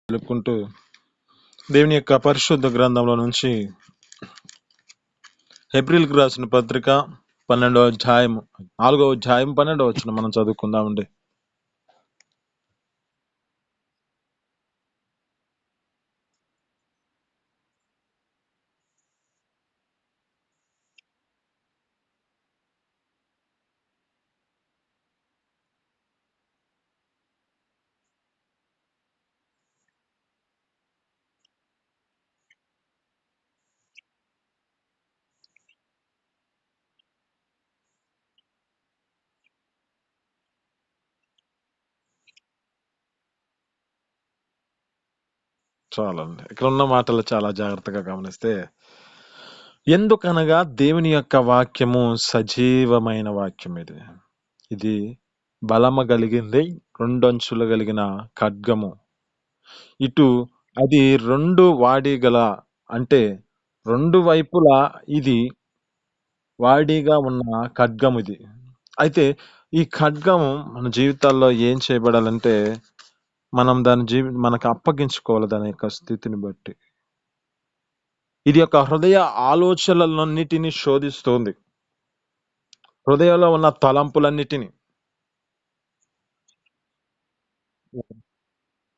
తెలుపుకుంటూ దేవుని యొక్క పరిశుద్ధ గ్రంథంలో నుంచి ఏప్రిల్కి రాసిన పత్రిక 12వ అధ్యాయం 4వ అధ్యాయం 12వ వచనం మనం చదువుకుందామండి. చాలండి. ఇక్కడ ఉన్న మాటలు చాలా జాగ్రత్తగా గమనిస్తే, ఎందుకనగా దేవుని యొక్క వాక్యము సజీవమైన వాక్యం. ఇది బలము కలిగింది, రెండంచులు కలిగిన ఖడ్గము. ఇటు అది రెండు వాడిగల, అంటే రెండు వైపులా ఇది వాడిగా ఉన్న ఖడ్గం ఇది. అయితే ఈ ఖడ్గం మన జీవితాల్లో ఏం చేయబడాలంటే, మనం దాని మనకు అప్పగించుకోవాలి. దాని యొక్క స్థితిని బట్టి ఇది యొక్క హృదయ ఆలోచనలన్నిటినీ శోధిస్తుంది, హృదయంలో ఉన్న తలంపులన్నిటినీ.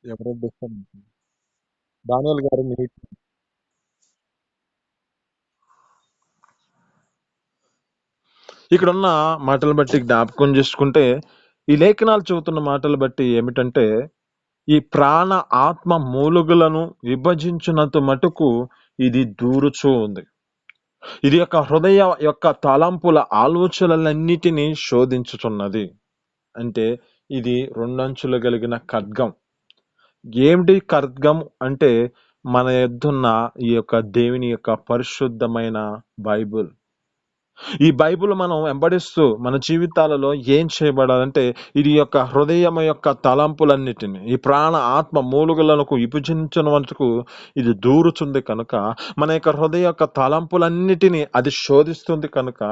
ఎవరో దానియేలు గారు ఇక్కడున్న మాటలు బట్టి జ్ఞాపకం చేసుకుంటే, ఈ లేఖనాలు చెబుతున్న మాటలు బట్టి ఏమిటంటే, ఈ ప్రాణ ఆత్మ మూలుగులను విభజించినంత మటుకు ఇది దూరుచూ ఉంది. ఇది యొక్క హృదయ యొక్క తలంపుల ఆలోచనలన్నిటినీ శోధించుతున్నది. అంటే ఇది రెండంచులు కలిగిన ఖడ్గం. ఏమిటి ఖడ్గం అంటే, మన యొద్దున్న ఈ యొక్క దేవుని యొక్క పరిశుద్ధమైన బైబుల్. ఈ బైబుల్ మనం వెంబడిస్తూ మన జీవితాలలో ఏం చేయబడాలంటే, ఇది యొక్క హృదయం యొక్క తలంపులన్నిటిని, ఈ ప్రాణ ఆత్మ మూలుగులకు విభజించిన వరకు ఇది దూరుతుంది కనుక, మన యొక్క హృదయ యొక్క తలంపులన్నిటినీ అది శోధిస్తుంది కనుక,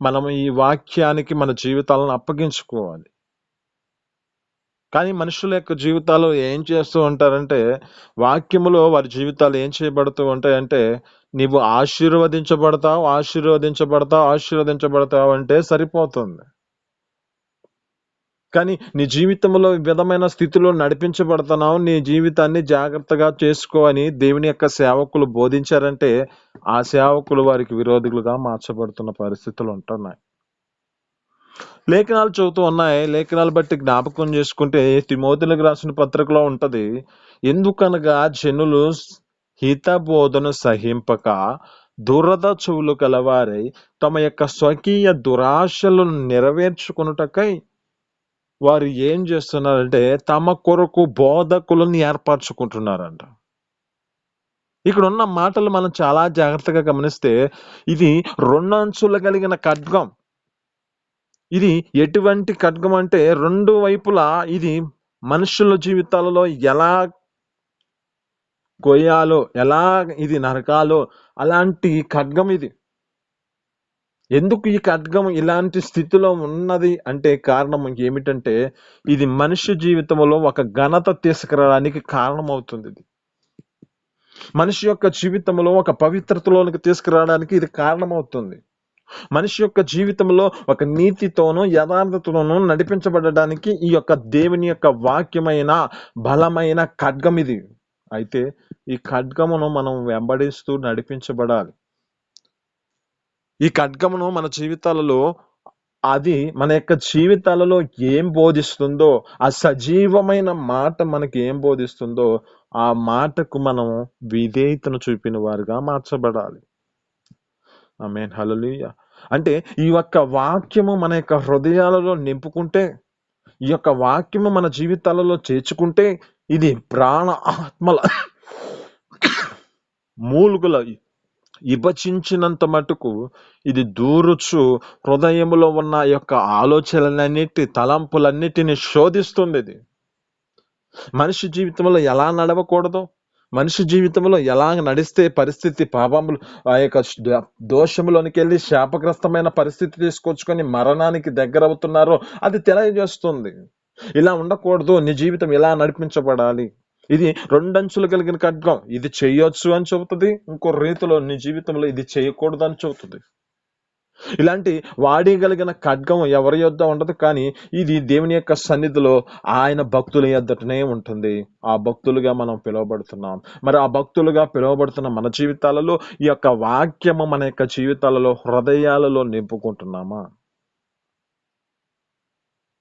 మనం ఈ వాక్యానికి మన జీవితాలను అప్పగించుకోవాలి. కానీ మనుషుల యొక్క జీవితాలు ఏం చేస్తూ ఉంటారంటే, వాక్యములో వారి జీవితాలు ఏం చేయబడుతూ ఉంటాయంటే, నీవు ఆశీర్వదించబడతావు అంటే సరిపోతుంది. కానీ నీ జీవితంలో విధమైన స్థితిలో నడిపించబడుతున్నావు, నీ జీవితాన్ని జాగ్రత్తగా చేసుకో అని దేవుని యొక్క సేవకులు బోధించారంటే, ఆ సేవకులు వారికి విరోధులుగా మార్చబడుతున్న పరిస్థితులు ఉంటున్నాయి. లేఖనాలు చదువుతూ ఉన్నాయి. లేఖనాలు బట్టి జ్ఞాపకం చేసుకుంటే, తిమోతిలకు రాసిన పత్రికలో ఉంటది, ఎందుకనగా జనులు హితబోధను సహింపక దురద చెవులు కలవారై తమ యొక్క స్వకీయ దురాశలను నెరవేర్చుకున్నటకై వారు ఏం చేస్తున్నారంటే, తమ కొరకు బోధకులను ఏర్పరచుకుంటున్నారంట. ఇక్కడ ఉన్న మాటలు మనం చాలా జాగ్రత్తగా గమనిస్తే, ఇది రెండంచులు కలిగిన ఖడ్గం. ఇది ఎటువంటి ఖడ్గం అంటే, రెండు వైపులా ఇది మనుషుల జీవితాలలో ఎలా కొయ్యాలో, ఎలా ఇది నరకాలో అలాంటి ఖడ్గం ఇది. ఎందుకు ఈ ఖడ్గం ఇలాంటి స్థితిలో ఉన్నది అంటే కారణం ఏమిటంటే, ఇది మనిషి జీవితంలో ఒక ఘనత తీసుకురావడానికి కారణమవుతుంది. ఇది మనిషి యొక్క జీవితంలో ఒక పవిత్రతలోనికి తీసుకురావడానికి ఇది కారణమవుతుంది. మనిషి యొక్క జీవితంలో ఒక నీతితోనూ యథార్థతతోనూ నడిపించబడడానికి ఈ యొక్క దేవుని యొక్క వాక్యమైన బలమైన ఖడ్గం ఇది. అయితే ఈ ఖడ్గమును మనం వెంబడిస్తూ నడిపించబడాలి. ఈ ఖడ్గమును మన జీవితాలలో అది మన యొక్క జీవితాలలో ఏం బోధిస్తుందో, ఆ సజీవమైన మాట మనకి ఏం బోధిస్తుందో, ఆ మాటకు మనం విధేయతను చూపిన వారుగా మార్చబడాలి. ఆమేన్, హల్లెలూయా. అంటే ఈ యొక్క వాక్యము మన యొక్క హృదయాలలో నింపుకుంటే, ఈ యొక్క వాక్యము మన జీవితాలలో చేర్చుకుంటే, ఇది ప్రాణ ఆత్మల మూలుగుల విభజించినంత మటుకు ఇది దూరుచు హృదయములో ఉన్న యొక్క ఆలోచనలన్నిటి తలంపులన్నిటిని శోధిస్తుంది. ఇది మనిషి జీవితంలో ఎలా నడవకూడదు, మనిషి జీవితంలో ఎలా నడిస్తే పరిస్థితి పాపములు ఆ యొక్క దోషములోనికి వెళ్ళి శాపగ్రస్తమైన పరిస్థితి తీసుకొచ్చుకొని మరణానికి దగ్గర అవుతున్నారో అది తెలియజేస్తుంది. ఇలా ఉండకూడదు, నీ జీవితం ఇలా నడిపించబడాలి, ఇది రెండంచులు కలిగిన ఖడ్గం. ఇది చెయ్యొచ్చు అని చెబుతది. ఇంకో రీతిలో నీ జీవితంలో ఇది చేయకూడదు అని చెబుతది. ఇలాంటి వాడగలిగిన ఖడ్గం ఎవరి యొద్ద ఉండదు. కానీ ఇది దేవుని యొక్క సన్నిధిలో ఆయన భక్తుల యొద్దటనే ఉంటుంది. ఆ భక్తులుగా మనం పిలువబడుతున్నాం. మరి ఆ భక్తులుగా పిలువబడుతున్న మన జీవితాలలో ఈ యొక్క వాక్యము మన యొక్క జీవితాలలో, హృదయాలలో నింపుకుంటున్నామా?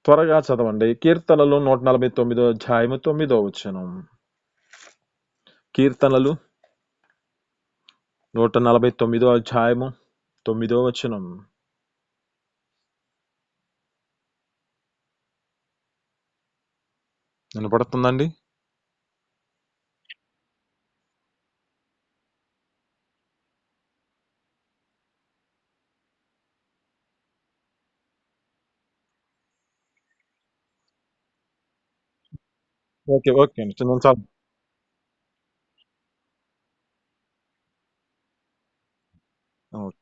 త్వరగా చదవండి. కీర్తనలు 149 అధ్యాయము 9వ వచనం. కీర్తనలు 149 అధ్యాయము 9వ వచనం. వినపడుతుందండి? ఓకే. ఓకే అండి. చిన్న చాలు. ఓకే.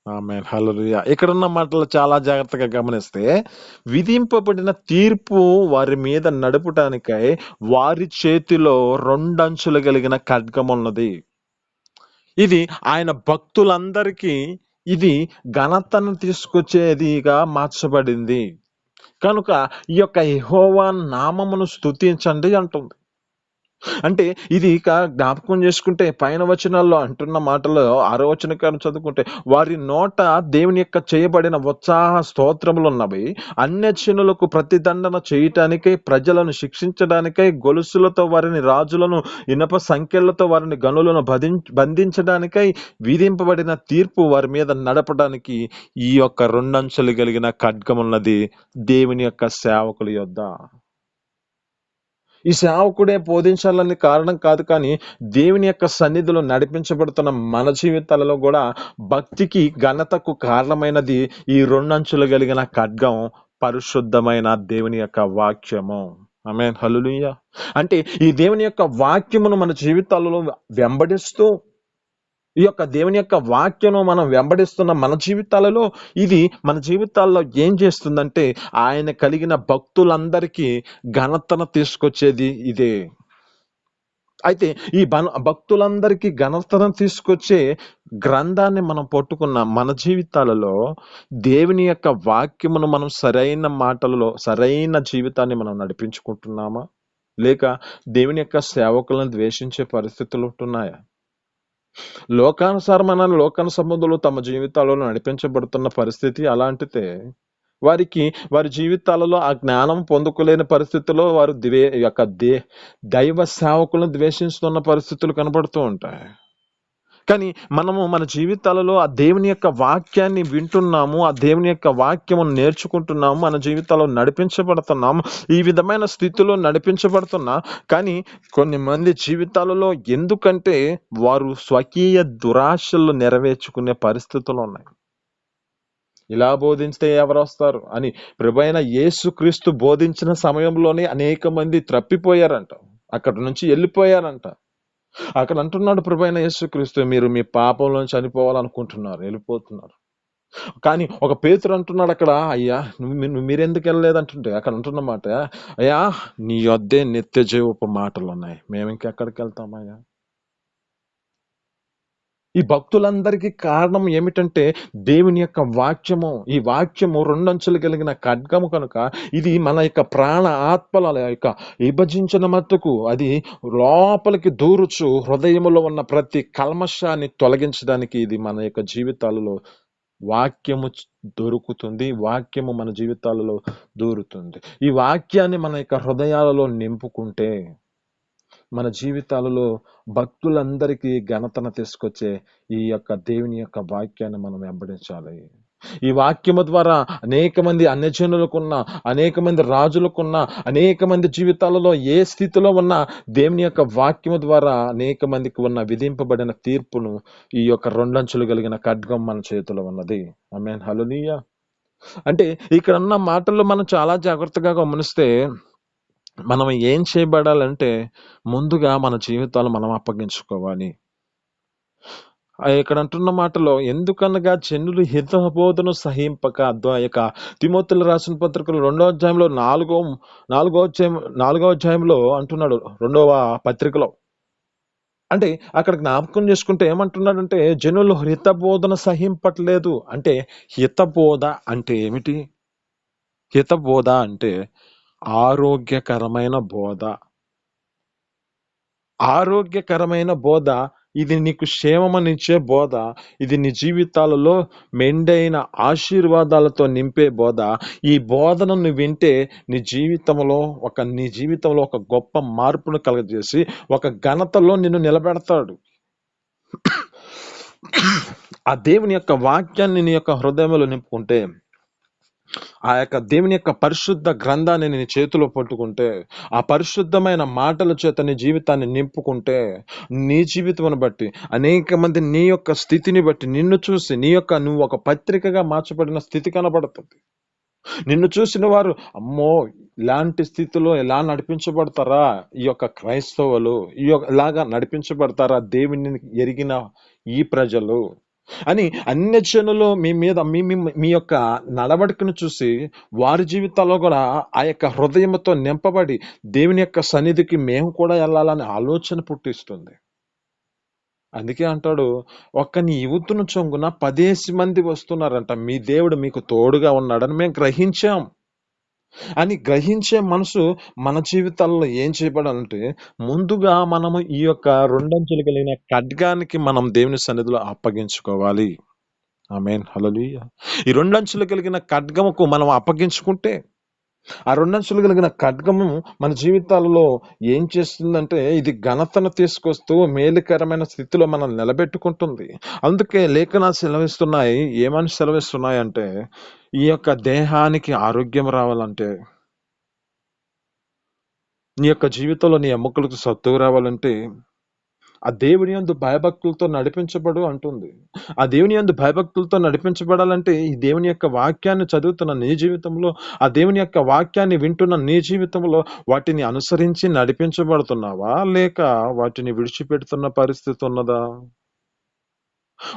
ఆమేన్. హల్లెలూయా. ఇక్కడున్న మాటలు చాలా జాగ్రత్తగా గమనిస్తే, విధింపబడిన తీర్పు వారి మీద నడుపుటానికై వారి చేతిలో రెండంచులు కలిగిన ఖడ్గమున్నది. ఇది ఆయన భక్తులందరికీ ఇది ఘనతను తీసుకొచ్చేదిగా మార్చబడింది. కనుక ఈ యొక్క యెహోవా నామమును స్తుతించండి అంటుంది. అంటే ఇది ఇక జ్ఞాపకం చేసుకుంటే పైన వచనాల్లో అంటున్న మాటలు 6వ వచనం చదువుకుంటే వారి నోట దేవుని యొక్క చేయబడిన ఉత్సాహ స్తోత్రములున్నవి. అన్యజనులకు ప్రతిదండన చేయటానికై, ప్రజలను శిక్షించడానికై, గొలుసులతో వారిని రాజులను, ఇనప సంకెళ్లతో వారిని గనులను బంధించడానికై, విధింపబడిన తీర్పు వారి మీద నడపడానికి ఈ యొక్క రెండంచులు కలిగిన ఖడ్గమున్నది దేవుని యొక్క సేవకుల యొద్ద. ఈ సేవకుడే బోధించాలని కారణం కాదు. కానీ దేవుని యొక్క సన్నిధిలో నడిపించబడుతున్న మన జీవితాలలో కూడా భక్తికి, ఘనతకు కారణమైనది ఈ రెండంచులు కలిగిన ఖడ్గం, పరిశుద్ధమైన దేవుని యొక్క వాక్యము. ఆమేన్. హల్లెలూయా. అంటే ఈ దేవుని యొక్క వాక్యమును మన జీవితాలలో వెంబడిస్తూ, ఈ యొక్క దేవుని యొక్క వాక్యను మనం వెంబడిస్తున్న మన జీవితాలలో ఇది మన జీవితాల్లో ఏం చేస్తుందంటే ఆయన కలిగిన భక్తులందరికీ ఘనతను తీసుకొచ్చేది ఇదే. అయితే ఈ భక్తులందరికీ ఘనతను తీసుకొచ్చే గ్రంథాన్ని మనం పట్టుకున్న మన జీవితాలలో దేవుని యొక్క వాక్యమును మనం సరైన మాటలలో సరైన జీవితాన్ని మనం నడిపించుకుంటున్నామా? లేక దేవుని యొక్క సేవకులను ద్వేషించే పరిస్థితులు ఉంటున్నాయా? లోకానుసారమైన లోకాను సంబంధులు తమ జీవితాలలో నడిపించబడుతున్న పరిస్థితి అలాంటిదే. వారికి వారి జీవితాలలో ఆ జ్ఞానం పొందుకోలేని పరిస్థితుల్లో వారు యొక్క దైవ సేవకులను ద్వేషిస్తున్న పరిస్థితులు కనబడుతూ ఉంటాయి. కానీ మనము మన జీవితాలలో ఆ దేవుని యొక్క వాక్యాన్ని వింటున్నాము, ఆ దేవుని యొక్క వాక్యమును నేర్చుకుంటున్నాము, మన జీవితాల్లో నడిపించబడుతున్నాము. ఈ విధమైన స్థితిలో నడిపించబడుతున్నా కానీ కొన్ని మంది జీవితాలలో ఎందుకంటే వారు స్వకీయ దురాశలు నెరవేర్చుకునే పరిస్థితులు ఉన్నాయి. ఇలా బోధించితే ఎవరొస్తారు అని ప్రభువైన యేసుక్రీస్తు బోధించిన సమయంలోనే అనేక మంది త్రప్పిపోయారంట. అక్కడి నుంచి వెళ్ళిపోయారంట. అక్కడ అంటున్నాడు ప్రభువైన యేసుక్రీస్తు, మీరు మీ పాపంలో చనిపోవాలనుకుంటున్నారు, వెళ్ళిపోతున్నారు. కానీ ఒక పేతురు అంటున్నాడు అక్కడ, అయ్యా మీరెందుకు వెళ్ళలేదంటుంటే అక్కడ అంటున్న మాట, అయ్యా నీ యొద్దే నిత్య జీవపు మాటలు ఉన్నాయి, మేము ఇంకెక్కడికి వెళ్తామయ్యా? ఈ భక్తులందరికీ కారణం ఏమిటంటే దేవుని యొక్క వాక్యము. ఈ వాక్యము రెండంచులు కలిగిన ఖడ్గము కనుక ఇది మన యొక్క ప్రాణ ఆత్మల యొక్క విభజించిన మట్టుకు అది లోపలికి దూరుచు హృదయములో ఉన్న ప్రతి కల్మషాన్ని తొలగించడానికి ఇది మన యొక్క జీవితాలలో వాక్యము దొరుకుతుంది. వాక్యము మన జీవితాలలో దూరుతుంది. ఈ వాక్యాన్ని మన యొక్క హృదయాలలో నింపుకుంటే మన జీవితాలలో భక్తులందరికీ ఘనతను తీసుకొచ్చే ఈ యొక్క దేవుని యొక్క వాక్యాన్ని మనం వెంబడించాలి. ఈ వాక్యము ద్వారా అనేక మంది అన్యజనులకున్న, అనేక మంది రాజులకున్న, అనేక మంది జీవితాలలో ఏ స్థితిలో ఉన్న దేవుని యొక్క వాక్యము ద్వారా అనేక మందికి ఉన్న విధింపబడిన తీర్పును ఈ యొక్క రెండంచులు కలిగిన ఖడ్గం మన చేతిలో ఉన్నది. ఆమేన్. హల్లెలూయా. అంటే ఇక్కడ ఉన్న మాటల్లో మనం చాలా జాగ్రత్తగా గమనిస్తే మనం ఏం చేయబడాలంటే ముందుగా మన జీవితాలు మనం అప్పగించుకోవాలి. ఇక్కడ అంటున్న మాటలో ఎందుకనగా జనులు హితబోధను సహింపక యొక్క తిమోతిలో రాసిన పత్రికలు 2వ అధ్యాయంలో 4వ అధ్యాయంలో అంటున్నాడు. 2వ పత్రికలో అంటే అక్కడ జ్ఞాపకం చేసుకుంటే ఏమంటున్నాడంటే జనులు హితబోధన సహింపట్లేదు. అంటే హితబోధ అంటే ఏమిటి? హితబోధ అంటే ఆరోగ్యకరమైన బోధ. ఆరోగ్యకరమైన బోధ, ఇది నీకు క్షేమమనిచ్చే బోధ, ఇది నీ జీవితాలలో మెండైన ఆశీర్వాదాలతో నింపే బోధ. ఈ బోధను నువ్వు వింటే నీ జీవితంలో ఒక గొప్ప మార్పును కలుగజేసి ఒక ఘనతలో నిన్ను నిలబెడతాడు. ఆ దేవుని యొక్క వాక్యాన్ని నీ యొక్క హృదయంలో నింపుకుంటే, ఆ యొక్క దేవుని యొక్క పరిశుద్ధ గ్రంథాన్ని నీ చేతిలో పట్టుకుంటే, ఆ పరిశుద్ధమైన మాటల చేత నీ జీవితాన్ని నింపుకుంటే, నీ జీవితమును బట్టి అనేక మంది నీ యొక్క స్థితిని బట్టి నిన్ను చూసి నువ్వు ఒక పత్రికగా మార్చబడిన స్థితి కనబడుతుంది. నిన్ను చూసిన వారు, అమ్మో, ఇలాంటి స్థితిలో ఎలా నడిపించబడతారా ఈ యొక్క క్రైస్తవులు, ఇలాగా నడిపించబడతారా దేవుని ఎరిగిన ఈ ప్రజలు అని అన్యజనులు మీ యొక్క నడవడికను చూసి వారి జీవితాల్లో కూడా ఆ యొక్క హృదయంతో నింపబడి దేవుని యొక్క సన్నిధికి మేము కూడా వెళ్ళాలని ఆలోచన పుట్టిస్తుంది. అందుకే అంటాడు, నీ యూతును చొంగున 10 మంది వస్తున్నారంట, మీ దేవుడు మీకు తోడుగా ఉన్నాడని మేము గ్రహించాం అని గ్రహించే మనసు మన జీవితాల్లో ఏం చేయబడాలంటే, ముందుగా మనము ఈ యొక్క 2 అంచులు కలిగిన ఖడ్గానికి మనం దేవుని సన్నిధిలో అప్పగించుకోవాలి. ఆమేన్, హల్లెలూయా. ఈ 2 అంచులు కలిగిన ఖడ్గముకు మనం అప్పగించుకుంటే, ఆ 2 అంచులు కలిగిన ఖడ్గము మన జీవితాలలో ఏం చేస్తుందంటే, ఇది ఘనతను తీసుకొస్తూ మేలుకరమైన స్థితిలో మనల్ని నిలబెట్టుకుంటుంది. అందుకే లేఖనాలు సెలవిస్తున్నాయి. ఏమని సెలవిస్తున్నాయంటే, ఈ యొక్క దేహానికి ఆరోగ్యం రావాలంటే, నీ యొక్క జీవితంలో నీ ఎముకలకు సత్తువ రావాలంటే, ఆ దేవుని యందు భయభక్తులతో నడిపించబడు అంటుంది. ఆ దేవుని యందు భయభక్తులతో నడిపించబడాలంటే, ఈ దేవుని యొక్క వాక్యాన్ని చదువుతున్న నీ జీవితంలో, ఆ దేవుని యొక్క వాక్యాన్ని వింటున్న నీ జీవితంలో వాటిని అనుసరించి నడిపించబడుతున్నావా, లేక వాటిని విడిచిపెడుతున్న పరిస్థితి ఉన్నదా?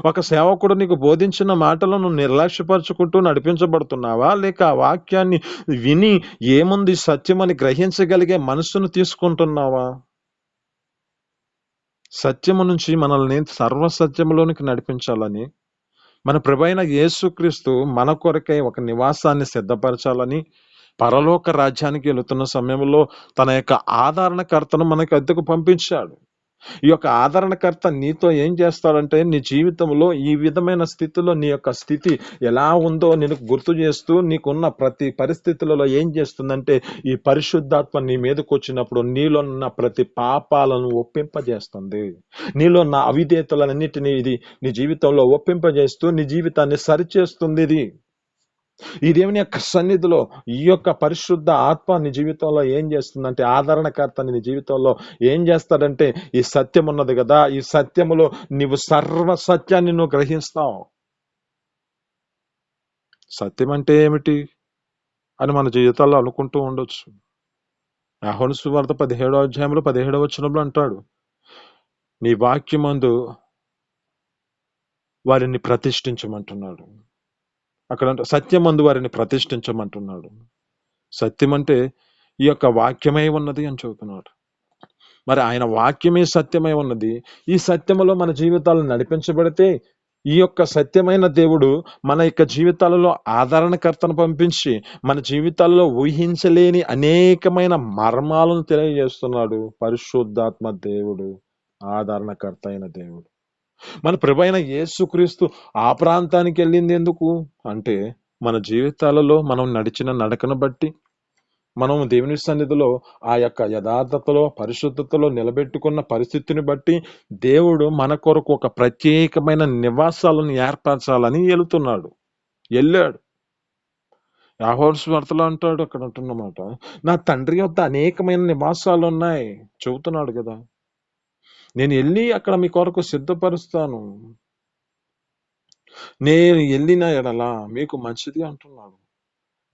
ఒక సేవకుడు నీకు బోధించిన మాటలను నిర్లక్ష్యపరుచుకుంటూ నడిపించబడుతున్నావా, లేక ఆ వాక్యాన్ని విని ఏముంది సత్యమని గ్రహించగలిగే మనస్సును తీసుకుంటున్నావా? సత్యము నుంచి మనల్ని సర్వసత్యములోనికి నడిపించాలని, మన ప్రభువైన యేసుక్రీస్తు మన కొరకై ఒక నివాసాన్ని సిద్ధపరచాలని, పరలోక రాజ్యానికి వెళుతున్న సమయంలో తన యొక్క ఆదరణకర్తను మనకు అద్దెకు పంపించాడు. ఈ యొక్క ఆదరణకర్త నీతో ఏం చేస్తాడంటే, నీ జీవితంలో ఈ విధమైన స్థితిలో నీ యొక్క స్థితి ఎలా ఉందో నేను గుర్తు చేస్తూ, నీకున్న ప్రతి పరిస్థితులలో ఏం చేస్తుందంటే, ఈ పరిశుద్ధాత్మ నీ మీదకి వచ్చినప్పుడు నీలో ఉన్న ప్రతి పాపాలను ఒప్పింపజేస్తుంది. నీలో ఉన్న అవిధేయతలన్నిటినీ ఇది నీ జీవితంలో ఒప్పింపజేస్తూ నీ జీవితాన్ని సరిచేస్తుంది. ఈ దేవుని యొక్క సన్నిధిలో ఈ యొక్క పరిశుద్ధ ఆత్మ నీ జీవితంలో ఏం చేస్తుందంటే, ఆదరణకర్త నీ జీవితంలో ఏం చేస్తాడంటే, ఈ సత్యం ఉన్నది కదా, ఈ సత్యములో నీవు సర్వ సత్యాన్ని నువ్వు గ్రహిస్తావు. సత్యం అంటే ఏమిటి అని మన జీవితాల్లో అనుకుంటూ ఉండొచ్చు. యోహాను సువార్త 17వ అధ్యాయంలో 17వ వచనంలో అంటాడు, నీ వాక్యమందు వారిని ప్రతిష్ఠించమంటున్నాడు. అక్కడ సత్యమందు వారిని ప్రతిష్ఠించమంటున్నాడు. సత్యం అంటే ఈ యొక్క వాక్యమై ఉన్నది అని చెబుతున్నాడు. మరి ఆయన వాక్యమే సత్యమై ఉన్నది. ఈ సత్యములో మన జీవితాలు నడిపించబడితే, ఈ యొక్క సత్యమైన దేవుడు మన యొక్క జీవితాలలో ఆదరణకర్తను పంపించి మన జీవితాల్లో ఊహించలేని అనేకమైన మర్మాలను తెలియజేస్తున్నాడు. పరిశుద్ధాత్మ దేవుడు, ఆదరణకర్త అయిన దేవుడు. మన ప్రభువైన యేసుక్రీస్తు ఆ ప్రాంతానికి వెళ్ళింది ఎందుకు అంటే, మన జీవితాలలో మనం నడిచిన నడకను బట్టి, మనం దేవుని సన్నిధిలో ఆ యొక్క యథార్థతలో పరిశుద్ధతలో నిలబెట్టుకున్న పరిస్థితిని బట్టి దేవుడు మన కొరకు ఒక ప్రత్యేకమైన నివాసాలను ఏర్పరచాలని వెళ్ళాడు. యోహాను సువార్తలో అంటాడు, అక్కడ అంటున్నమాట, నా తండ్రి యొద్ద అనేకమైన నివాసాలు ఉన్నాయి చెబుతున్నాడు కదా, నేను వెళ్ళి అక్కడ మీ కొరకు సిద్ధపరుస్తాను, నేను వెళ్ళిన ఎడల మీకు మంచిది అంటున్నాడు.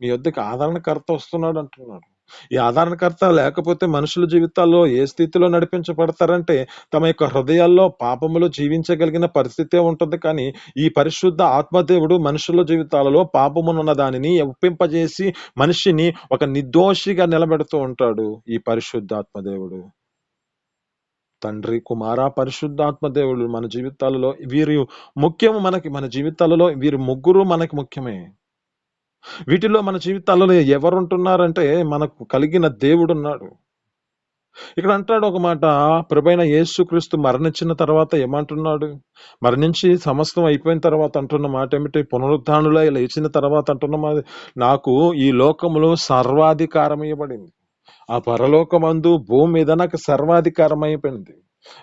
మీ వద్దకు ఆదరణకర్త వస్తున్నాడు అంటున్నాడు. ఈ ఆదరణకర్త లేకపోతే మనుషుల జీవితాల్లో ఏ స్థితిలో నడిపించబడతారంటే తమ యొక్క హృదయాల్లో పాపములు జీవించగలిగిన పరిస్థితే ఉంటుంది. కానీ ఈ పరిశుద్ధ ఆత్మదేవుడు మనుషుల జీవితాలలో పాపమునున్న దానిని ఒప్పింపజేసి మనిషిని ఒక నిర్దోషిగా నిలబెడుతూ ఉంటాడు ఈ పరిశుద్ధాత్మదేవుడు. తండ్రి, కుమార, పరిశుద్ధాత్మదేవుడు మన జీవితాలలో వీరు ముఖ్యము. మన జీవితాలలో వీరు ముగ్గురు మనకి ముఖ్యమే. వీటిలో మన జీవితాలలో ఎవరుంటున్నారంటే మనకు కలిగిన దేవుడున్నాడు. ఇక్కడ అంటాడు ఒక మాట, ప్రభువైన యేసుక్రీస్తు మరణించిన తర్వాత ఏమంటున్నాడు? మరణించి సమస్తం అయిపోయిన తర్వాత అంటున్న మాట ఏమిటి? పునరుద్ధానులై లేచిన తర్వాత అంటున్న మాట, నాకు ఈ లోకములో సర్వాధికారం ఇవ్వబడింది. ఆ పరలోకమందు భూమి మీద నాకు సర్వాధికారం అయిపోయింది.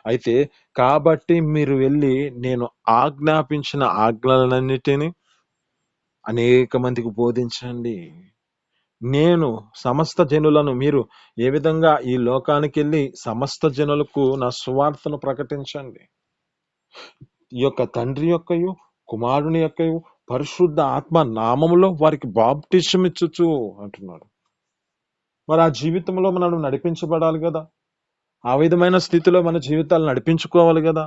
అయితే కాబట్టి మీరు వెళ్ళి నేను ఆజ్ఞాపించిన ఆజ్ఞలన్నిటినీ అనేక మందికి బోధించండి. నేను సమస్త జనులను, మీరు ఏ విధంగా ఈ లోకానికి వెళ్ళి సమస్త జనులకు నా సువార్తను ప్రకటించండి. ఈ యొక్క తండ్రి యొక్కయు కుమారుని యొక్కయు పరిశుద్ధ ఆత్మ నామములో వారికి బాప్టిజం ఇచ్చుచు అంటున్నాడు. మరి ఆ జీవితంలో మనం నడిపించబడాలి కదా. ఆ విధమైన స్థితిలో మన జీవితాలు నడిపించుకోవాలి కదా.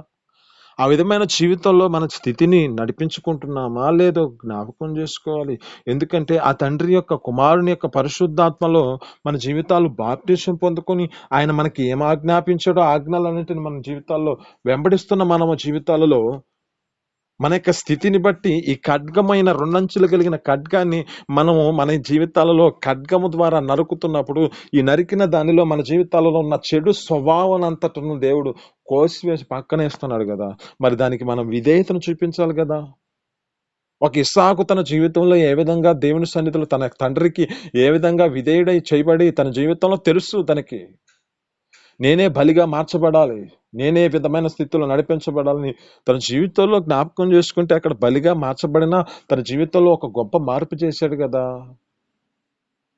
ఆ విధమైన జీవితంలో మన స్థితిని నడిపించుకుంటున్నామా లేదో జ్ఞాపకం చేసుకోవాలి. ఎందుకంటే ఆ తండ్రి యొక్క కుమారుని యొక్క పరిశుద్ధాత్మలో మన జీవితాలు బాప్టిజం పొందుకొని ఆయన మనకి ఏం ఆజ్ఞాపించాడో ఆజ్ఞలన్నింటిని మన జీవితాల్లో వెంబడిస్తున్న మనము జీవితాలలో మన యొక్క స్థితిని బట్టి ఈ ఖడ్గమైన రెండంచులు కలిగిన ఖడ్గాన్ని మనము మన జీవితాలలో ఖడ్గము ద్వారా నరుకుతున్నప్పుడు ఈ నరికిన దానిలో మన జీవితాలలో ఉన్న చెడు స్వభావం అంతటను దేవుడు కోసివేసి పక్కనేస్తున్నాడు కదా. మరి దానికి మనం విధేయతను చూపించాలి కదా. ఒక ఇస్సాకు తన జీవితంలో ఏ విధంగా దేవుని సన్నిధిలో తన తండ్రికి ఏ విధంగా విధేయుడై చేయబడి తన జీవితంలో తెలుసు తనకి నేనే బలిగా మార్చబడాలి, నేనే విధమైన స్థితిలో నడిపించబడాలని తన జీవితంలో జ్ఞాపకం చేసుకుంటే అక్కడ బలిగా మార్చబడిన తన జీవితంలో ఒక గొప్ప మార్పు చేశాడు కదా.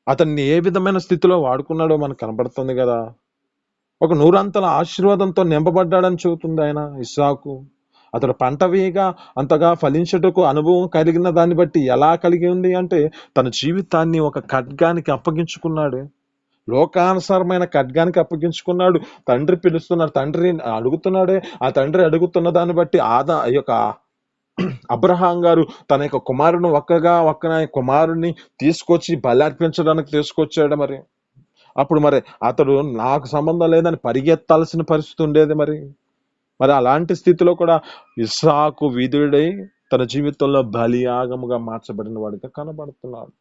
అతన్ని ఏ విధమైన స్థితిలో వాడుకున్నాడో మనకు కనబడుతుంది కదా. ఒక నూరంతల ఆశీర్వాదంతో నింపబడ్డాడని చెబుతుంది ఆయన ఇస్సాకు. అతడు పంట వేయగా అంతగా ఫలించుటకు అనుభవం కలిగిన దాన్ని బట్టి ఎలా కలిగి ఉంది అంటే తన జీవితాన్ని ఒక ఖడ్గానికి అప్పగించుకున్నాడు. లోకానుసారమైన ఖడ్గానికి అప్పగించుకున్నాడు. తండ్రి పిలుస్తున్నాడు, తండ్రి అడుగుతున్నాడే. ఆ తండ్రి అడుగుతున్న దాన్ని బట్టి ఈ యొక్క అబ్రహాం గారు తన యొక్క ఒక్క కుమారుని తీసుకొచ్చి బలి అర్పించడానికి తీసుకొచ్చాడు. అప్పుడు అతడు నాకు సంబంధం లేదని పరిగెత్తాల్సిన పరిస్థితి ఉండేది. మరి అలాంటి స్థితిలో కూడా ఇస్సాకు విధుడై తన జీవితంలో బలియాగముగా మార్చబడిన వాడిగా కనబడుతున్నాడు.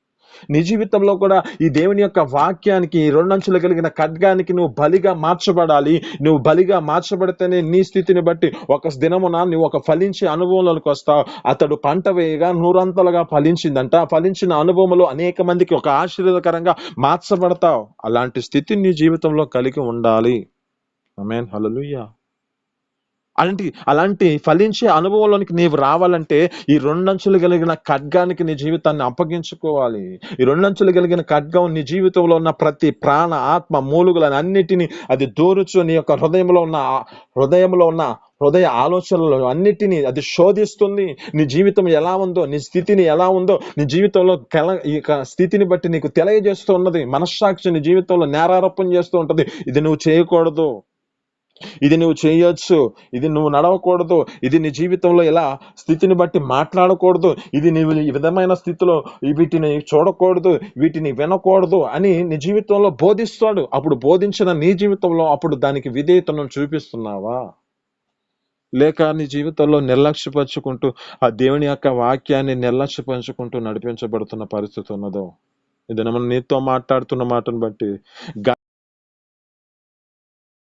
నీ జీవితంలో కూడా ఈ దేవుని యొక్క వాక్యానికి, రెండంచులు కలిగిన ఖడ్గానికి నువ్వు బలిగా మార్చబడాలి. నువ్వు బలిగా మార్చబడితేనే నీ స్థితిని బట్టి ఒక దినమున నువ్వు ఒక ఫలించే అనుభవంలోకి వస్తావు. అతడు పంట వేయగా నూరంతలుగా ఫలించిందంట. ఫలించిన అనుభవంలో అనేక మందికి ఒక ఆశీర్వాదకరంగా మార్చబడతావు. అలాంటి స్థితి నీ జీవితంలో కలిగి ఉండాలి. ఆమేన్, హల్లెలూయా. అలాంటి ఫలించే అనుభవంలోనికి నీవు రావాలంటే ఈ రెండంచులు కలిగిన ఖడ్గానికి నీ జీవితాన్ని అప్పగించుకోవాలి. ఈ రెండంచులు కలిగిన ఖడ్గం నీ జీవితంలో ఉన్న ప్రతి ప్రాణ ఆత్మ మూలుగులను అన్నిటినీ అది దూరుచు నీ యొక్క హృదయంలో ఉన్న హృదయ ఆలోచనలు అన్నిటినీ అది శోధిస్తుంది. నీ జీవితం ఎలా ఉందో, నీ స్థితిని ఎలా ఉందో, నీ జీవితంలో ఈ స్థితిని బట్టి నీకు తెలియజేస్తూ ఉన్నది. మనస్సాక్షి నీ జీవితంలో నేరారోపణ చేస్తూ ఉంటది. ఇది నువ్వు చేయకూడదు, ఇది నువ్వు చేయొచ్చు, ఇది నువ్వు నడవకూడదు, ఇది నీ జీవితంలో ఇలా స్థితిని బట్టి మాట్లాడకూడదు, ఇది నీవు ఈ విధమైన స్థితిలో వీటిని చూడకూడదు, వీటిని వినకూడదు అని నీ జీవితంలో బోధిస్తాడు. అప్పుడు బోధించిన నీ జీవితంలో అప్పుడు దానికి విధేయతను చూపిస్తున్నావా? లేక నీ జీవితంలో నిర్లక్ష్యపరుచుకుంటూ ఆ దేవుని యొక్క వాక్యాన్ని నిర్లక్ష్యపరుచుకుంటూ నడిపించబడుతున్న పరిస్థితి ఉన్నదో? ఇది మనం నీతో మాట్లాడుతున్న మాటను బట్టి